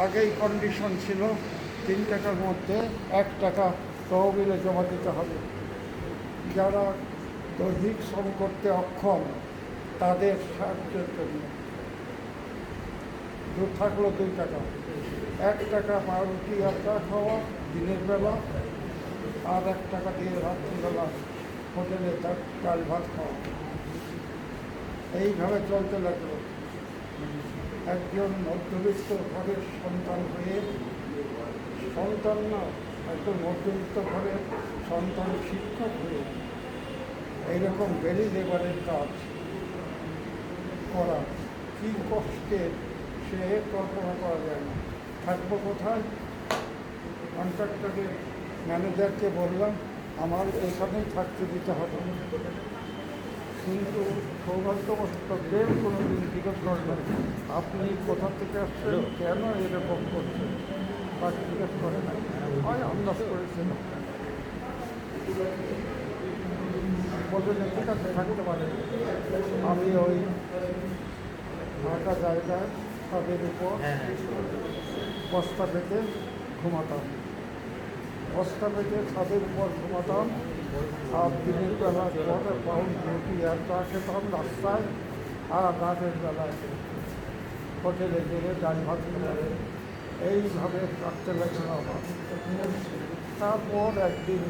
আগেই কন্ডিশন ছিল 3 টাকার মধ্যে 1 টাকা তহবিলে জমা দিতে হবে। যারা দৈহিক শ্রম করতে অক্ষম তাদের সাহায্যের জন্য থাকলো 2 টাকা, 1 টাকা পাউরুটি আর চা খাওয়া দিনের বেলা, আর 1 টাকা দিয়ে রাত্রিবেলা হোটেলে ডাল ভাত খাওয়া। এইভাবে চলতে লাগলো। একজন মধ্যবিত্ত ঘরের সন্তান হয়ে, সন্তান না, একজন মধ্যবিত্ত ঘরের সন্তান শিক্ষক হয়ে এইরকম বেরি লেবারের কাজ করা কী কষ্টের সে কল্পনা করা যায় না। থাকবো কোথায়? কন্ট্রাক্টরের ম্যানেজারকে বললাম আমার এখানেই থাকতে দিতে হবে, কিন্তু সৌভাগ্যবশত কেউ কোনো দিন জিজ্ঞেস করবেন আপনি কোথা থেকে আসছেন, কেন এরকম করছেন, বা জিজ্ঞেস করে না, হয় আন্দাজ করেছেন বলবেন ঠিক আছে থাকতে পারে। আমি ওই ফাঁকা জায়গায় তাদের উপর বস্তা পেতে ঘুমাতাম, বস্তা পেতে ছাদের উপর ঘুমাতাম। আর দিনের বেলা পরে পাউন্ড রুটি আর চা খেতাম রাস্তায়, আর রাতের বেলায় হোটেলে গেলে ডাল ভাত খেলাম। এইভাবে কাটতে লাগলো আমার। তারপর একদিন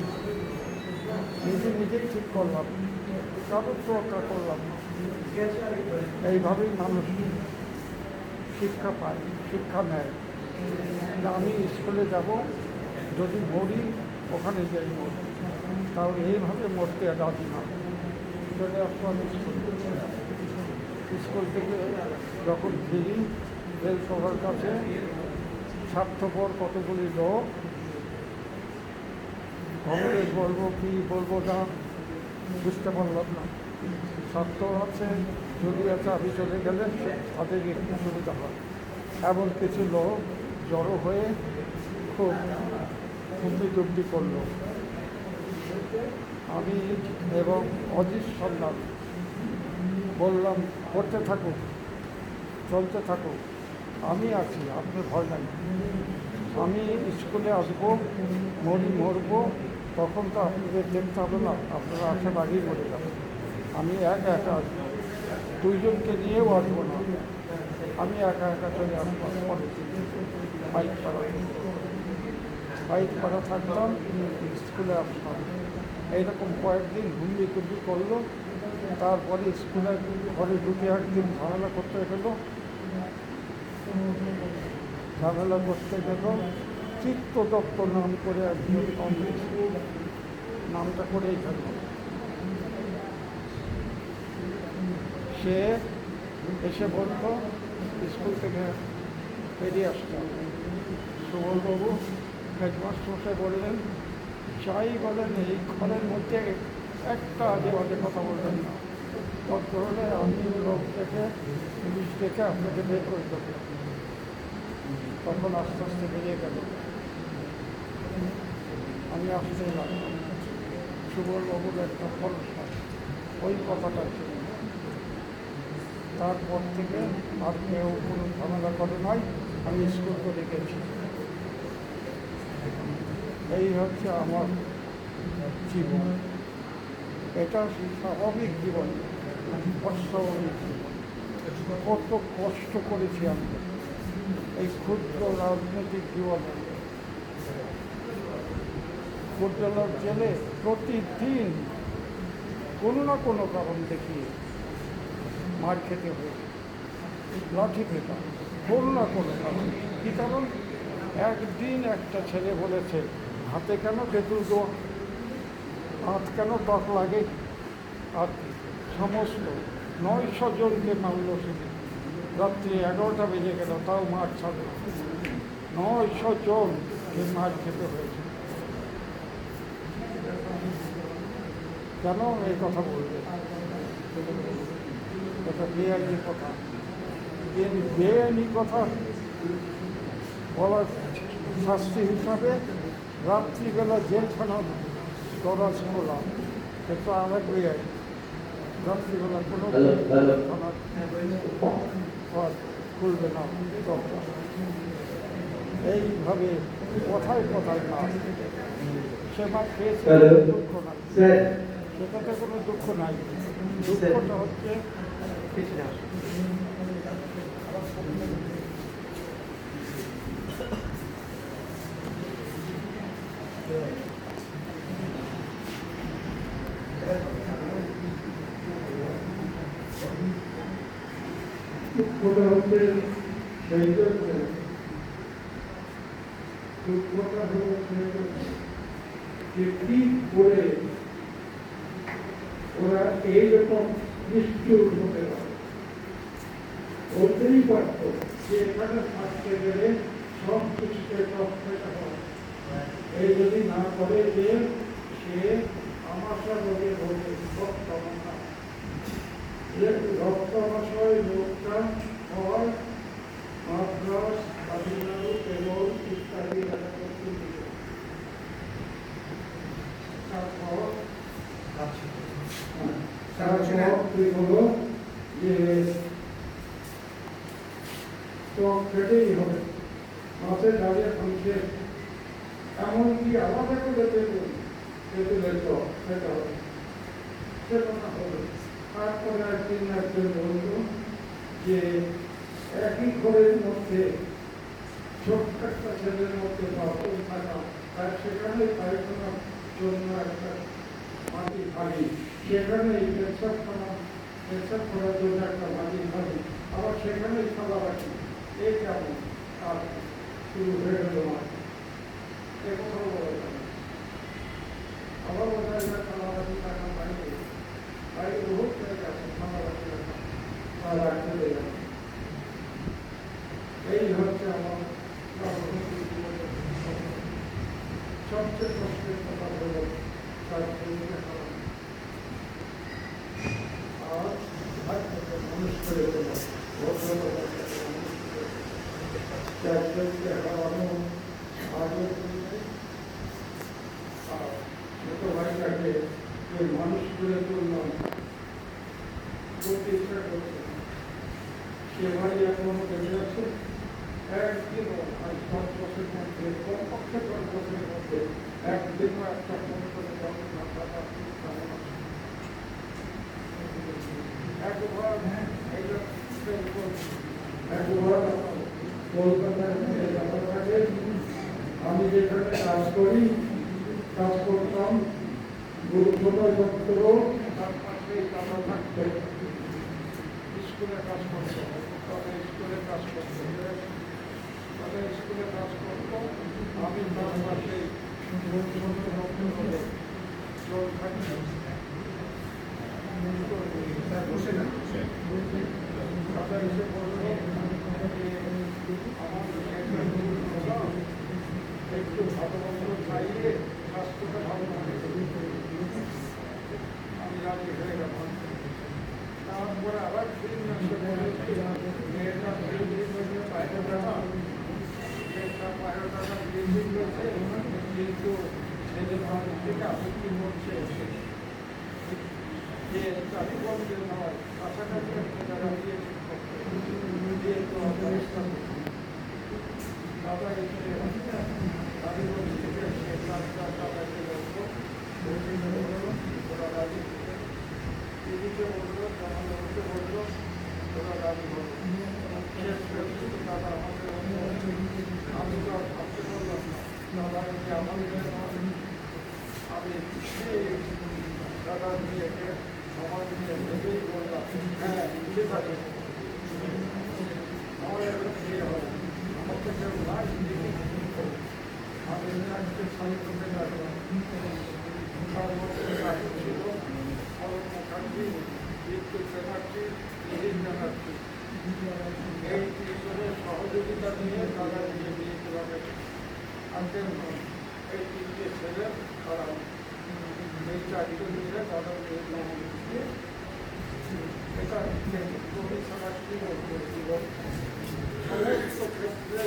নিজে ঠিক করলাম, কারোর তোয়াক্কা করলাম না। এইভাবেই মানুষ শিক্ষা পায়, শিক্ষা নেয়। আমি স্কুলে যাব, যদি মরি ওখানে যাই মরি, তাও এইভাবে মরতে রাজি না। চলে আসলাম স্কুল থেকে যখন ফিরি রেলসভার কাছে স্বার্থপর কতগুলি লোক, কংগ্রেস বলবো কি বলবো না বুঝতে পারলাম না। স্বার্থ আছে, যদি একটা আমি চলে গেলে তাদের একটু সুবিধা হয়। এমন কিছু লোক জড়ো হয়ে খুব হুমড়ি করলো। আমি এবং অজিত সন্ন্যাস বললাম করতে থাকুক, চলতে থাকুক, আমি আছি, আপনার ভয় নাই। আমি স্কুলে আসবো, মরবো, তখন তো আপনাদের দেখতে হবে না, আপনারা আসার আগেই মরে যাবেন। আমি একা আসবো, 2 জনকে নিয়েও আসবো না, আমি একা চলে আসবো। বাইক পাড়া থাকতাম, স্কুলে আসতাম। এইরকম কয়েকদিন ঘুমিয়ে করলো। তারপরে স্কুলে ঘরে ঢুকে একদিন ঝামেলা করতে গেলো, চিত্ত দত্ত নাম করে একজন কংগ্রেস নামটা করেই গেল। সে এসে বলল স্কুল থেকে বেরিয়ে আসতাম। সুবলবাবু হেডমাস্টার বললেন যাই বলেন এই ঘরের মধ্যে একটা আজে বাজে কথা বলবেন না, দরকার হলে আমি লোক থেকে পুলিশ ডেকে আপনাকে বের করে দেবো। তখন আস্তে আস্তে বেরিয়ে গেল, আমি আসতে লাগলাম। সুবলবাবুর একটা ভরসা, ওই কথাটা ছিল। তারপর থেকে আর কেউ কোনো ঝামেলা করে নাই, আমি স্কুল করে গেছি। এই হচ্ছে আমার জীবন। এটা স্বাভাবিক জীবন, অস্বাভাবিক জীবন। কত কষ্ট করেছি আমি এই ক্ষুদ্র রাজনৈতিক জীবনে। ফুটবলার জেলে প্রতিদিন কোনো না কোনো কারণ দেখিয়ে মার খেতে হয়েছে, লাঠি পেতাম, কোনো না কোনো কারণ। কী কারণ? একদিন একটা ছেলে বলেছে হাতে কেন তেঁতুল দেওয়া, হাত কেন ত্বক লাগে, আর সমস্ত 900 জনকে মারল সেদিন। রাত্রি 11টা বেজে গেল, তাও মার ছাড়ল। 900 জনকে মার খেতে হয়েছে। কেন এই কথা বলবে? এটা বেআইনি কথা, বেআইনি কথা বলার শাস্তি হিসাবে রাত্রিবেলা জেলখানা দরাজ খোলা, এটা আরেক বেআইনি। রাত্রিবেলা কোনো জেলখানা খুলবে না। এইভাবে কথায় কথায় না সেবা পেয়েছে দুঃখ নাই, সেটাতে কোনো দুঃখ নাই। দুঃখটা হচ্ছে দুঃখটা হচ্ছে দুঃখটা হচ্ছে যে কি করে ওরা এইরকম নিষ্ঠুর হতে পারে। বলতেই পারত যে এখানে থাকতে গেলে সব কিছুকে রক্ষা হয়, এই যদি না করে যে সে আমাশা রোগে ভোগে রক্তামশা, যে রক্তামশায় রোগটা হয় মাদ্রাস, তামিলনাড়ু, কেরল ইত্যাদি এলাকাতে মিলে। তারপর হলো যে চোখ খেটেই হবে, মাসে দাঁড়িয়ে ভাঙছে, এমনকি আলাদা করে তেঁতুলের চোখ খেতে হবে, সে কথা হলো। তারপরে একদিন একজন বলল যে একই ঘরের মধ্যে ছোট্ট একটা ছেলের মধ্যে বাথরুম থাকা, তার সেখানে পায়খানার জন্য একটা মাটির ভারী, সেখানেই পেশাব করার জন্য একটা মাটির ভারী, আবার সেখানেই খাওয়া রাখি, এই কেমন আর শুরু হয়ে গেল মাটি। এ কোথাও বলা যায় না। আবার বলা যায় খাওয়া রাখি টাকা বাইরে বাইরে বহুত জায়গা আছে খাওয়া রাখি রাখা বা রাখতে দেয়। এই হচ্ছে আমার সবচেয়ে কষ্টের কথা হলো তার আর মানুষ করে ছোট ভাইটাকে মানুষ করে তুললাম, চেষ্টা করছে, সে ভাই এখনো বেঁচে আছে। একদিনও 5 বছরের মধ্যে, কমপক্ষে 10 বছরের মধ্যে একদিনও একটা ফোন করে একবার কলকাতার আমি যেখানে কাজ করতাম গুরুত্বতা দপ্তর, তার পাশে দাদা থাকতো, স্কুলে কাজ করতো, স্কুলে কাজ করতো, আমি তার পাশে গুরুত্বতা দপ্তর হলে জল থাকতো। দাদা এসে বলল একটু ভালো মন্দ খাইয়ে স্বাস্থ্যটা ভালো থাকে। আমি রাজি হয়ে গেলাম। তারপরে আবার 3 মাসে মেয়েটা বাইরে যাওয়া, মেয়েটা বাইরে টাকা বিয়ে করেছে, কিন্তু ছেলের বাড়ি থেকে আপত্তি করছে যে চারিগঞ্জে নয়, কাছাকাছি একটা জায়গা দিয়েছে। দাদা এসে কালীগঞ্জ থেকে দাদাকে বলবো, ওরা রাজি দিদিকে বললো, জামালকে বললো, ওরা রাজি হলো। শেষ পর্যন্ত দাদা আমাদের আমি তো আর ভাবতে পারলাম না, দাদা এসে আমাদের আমি দাদা নিজেকে আমার নিয়ে ভেবেই বললাম, হ্যাঁ বুঝে থাকে আমার এখন বিয়ে হবে, আমাকে কেউ নাই আমি আজকে সাড়ে করতে লাগলাম। তার মধ্যে ছিল অরণ্য মুখার্জি, বিদ্যুৎ ব্যানার্জি, নিহিত ব্যানার্জি, এই 3 জনের সহযোগিতা নিয়ে দাদা নিয়ে বিয়ে করা আনতেন। এই 3টে ছেলে খারাপ, এই 4জন মিলে দাদা বিয়ে দিয়ে এটা কবি ছাড়া কি বলবো, জীবন সমস্ত ক্ষেত্রে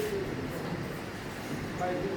বাইরে